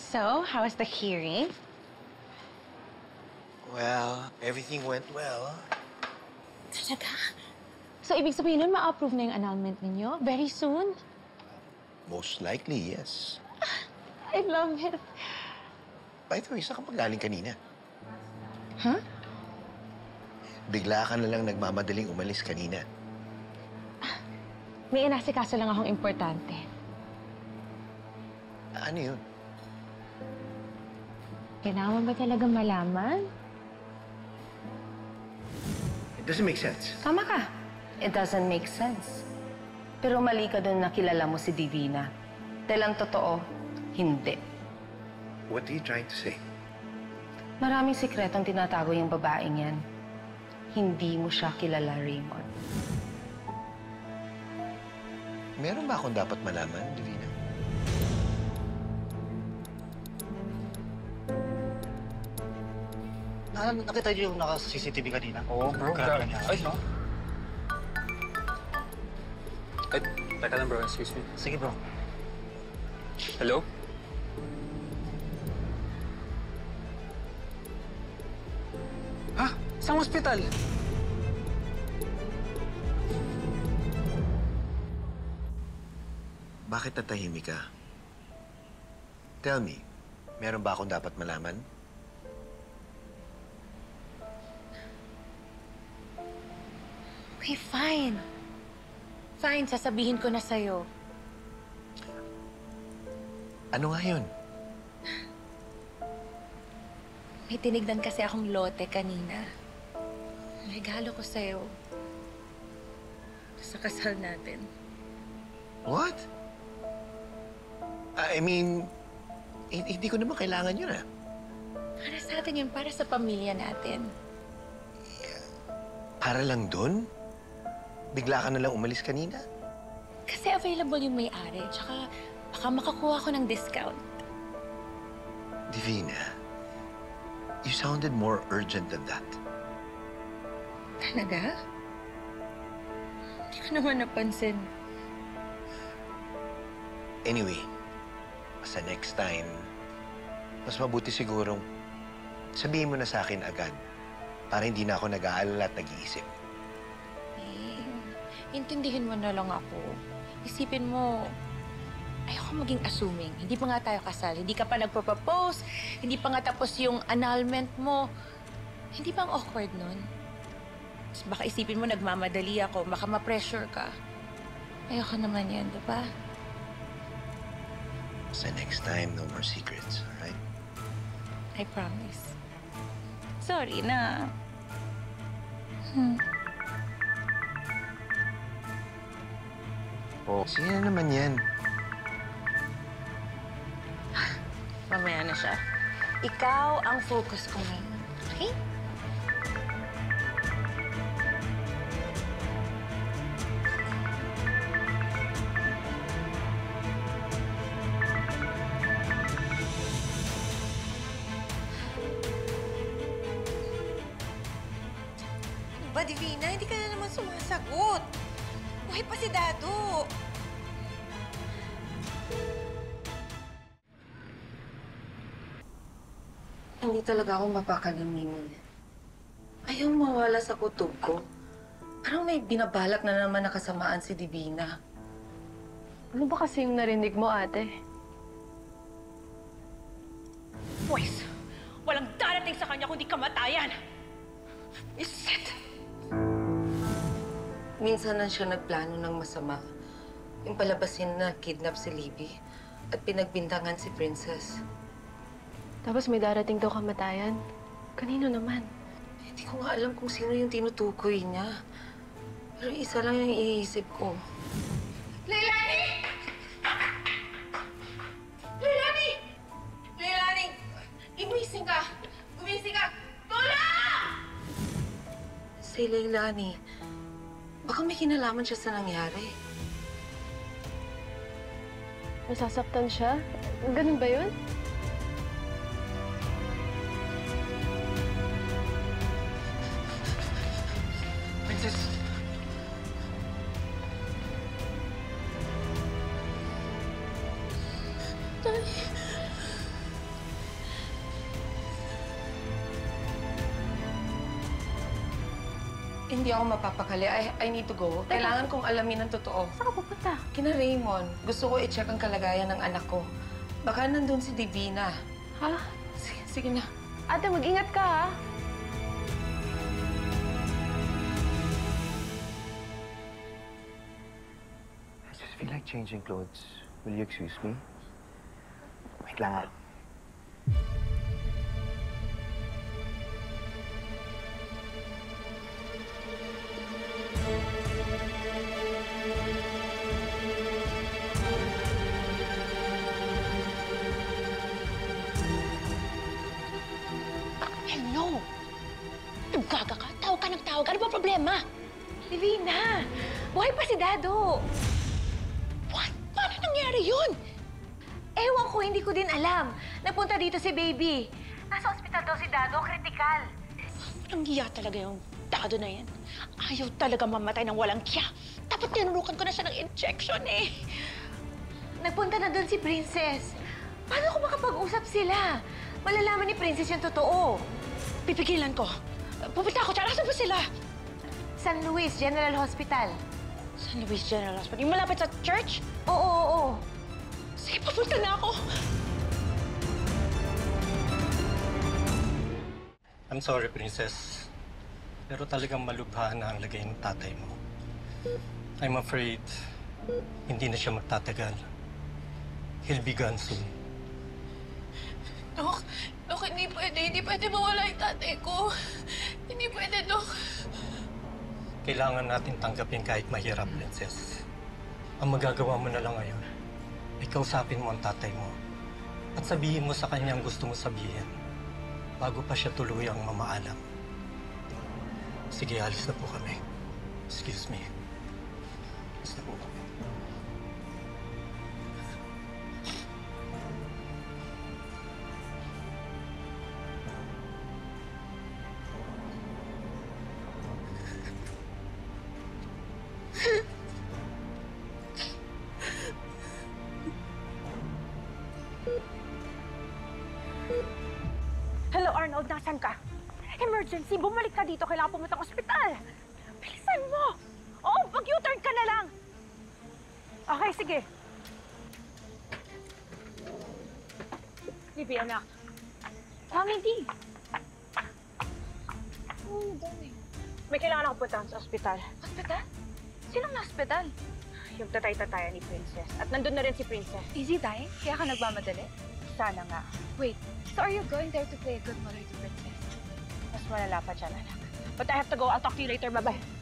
So, how was the hearing? Well, everything went well. Talaga? So, ibig sabihin nun, ma-approve na yung annulment ninyo? Very soon? Most likely, yes. I love it. By the way, saan ka galing kanina? Huh? Bigla ka na lang nagmamadaling umalis kanina. May inasikaso lang akong importante. Ano yun? Kailangan ba talaga malaman? It doesn't make sense. Tama ka. It doesn't make sense. Pero mali ka doon na kilala mo si Divina. Dahil ang totoo, hindi. What are you trying to say? Maraming sikretong tinatago yung babaeng yan. Hindi mo siya kilala, Raymond. Meron ba akong dapat malaman, Divina? Nakita niyo yung naka-CCTV kanina? Oo, bro. Grabe niya. Ay, no? Ay, teka lang, bro. Excuse me. Sige, bro. Hello? Ha? Saan hospital? Bakit natahimik ka? Tell me, meron ba akong dapat malaman? Okay, fine. Fine, sasabihin ko na sa'yo. Ano nga yun? May tinignan kasi akong lote kanina. Regalo ko sa'yo. Sa kasal natin. What? I mean, hindi ko naman kailangan yun, ah. Para sa atin yun, para sa pamilya natin. Para lang dun? Bigla ka na lang umalis kanina? Kasi available yung may-ari, tsaka baka makakuha ko ng discount. Divina, you sounded more urgent than that. Talaga? Hindi ko naman napansin. Anyway, sa next time, mas mabuti sigurong sabihin mo na sa akin agad para hindi na ako nag-aalala at nag-iisip. Intindihin mo na lang ako. Isipin mo, ayoko maging assuming. Hindi pa nga tayo kasal. Hindi ka pa nagpo-propose. Hindi pa nga tapos yung annulment mo. Hindi ba ang awkward nun? Tapos baka isipin mo nagmamadali ako. Baka ma-pressure ka. Ayoko naman yan, di ba? Sa next time, no more secrets, alright? I promise. Sorry na. Oh. Sino naman yan? Mamaya na siya. Ikaw ang focus ko ngayon. Okay? Ano ba, Divina? Hindi ka na naman sumasagot. Buhay pa si Dado. Hindi talaga ako mapakalimutan. Ayaw mawala sa kutob ko. Parang may binabalak na naman na kasamaan si Divina. Ano ba kasi yung narinig mo, ate? Pwes, walang darating sa kanya kundi kamatayan. Isit! Minsan na siya nagplano ng masama. Yung palabasin na kidnap si Libby at pinagbintangan si Princess. Tapos may darating daw kamatayan. Kanino naman? Hindi ko nga alam kung sino yung tinutukoy niya. Pero isa lang yung iniisip ko. Leilani! Leilani! Leilani! Gumising ka! Gumising ka! Tulong! Si Leilani, baka may kinalaman siya sa nangyari. Nasasaktan siya? Ganun ba yun? Princess! hindi ako mapapakali. I need to go. Kailangan kong alamin ang totoo. Saan ka pupunta? Kina Raymond, gusto ko i-check ang kalagayan ng anak ko. Baka nandun si Divina. Ha? Sige na. Ate, mag-ingat ka, ha? I just feel like changing clothes. Will you excuse me? Wait lang. Hello? Gaga ka? Tawag ka ng tawag. Ano ba problema? Divina! Buhay pa si Dado! What? Paano nangyari yun? Ewan ko, hindi ko din alam. Napunta dito si Baby. Nasa ospital daw si Dado, kritikal. Ang hiya talaga yung Dado na yan. Ayaw talaga mamatay ng walang kiya. Dapat tinurukan ko na siya ng injection eh. Nagpunta na doon si Princess. Paano kung makapag-usap sila? Malalaman ni Princess yung totoo. Pipigilan ko. Pupunta ako. Tsaka, nasan ba sila? San Luis General Hospital. San Luis General Hospital. Yung malapit sa church? Oo. Sige, papunta na ako. I'm sorry, Princess. Pero talagang malubha na ang lagay ng tatay mo. I'm afraid hindi na siya magtatagal. He'll be gone soon. Dok, hindi pwede. Hindi pwede mawala yung tatay ko. Hindi pwede, Dok. Kailangan natin tanggapin kahit mahirap, Princess. Ang magagawa mo na lang ngayon ay kausapin mo ang tatay mo at sabihin mo sa kanya ang gusto mo sabihin bago pa siya tuluyang mamaalam. Sige, alis na po kami. Excuse me. Alis na po kami. Hello, Arnold. Nasaan ka? Emergency. Bumalik ka dito. Kailangan pumunta ng ospital. Bilisan mo. Oo, mag-U-turn ka na lang. Okay, sige. Libby, anak. Mami, di. May kailangan ako punta sa ospital. Hospital? Sinong na-hospital? Yung tatay-tatayan ni Princess. At nandun na rin si Princess. Is he dying? Kaya ka nagmamadali? Sana nga. Wait, so are you going there to play a good mother to Princess? Mas malala pa dyan, anak. But I have to go. I'll talk to you later. Bye-bye.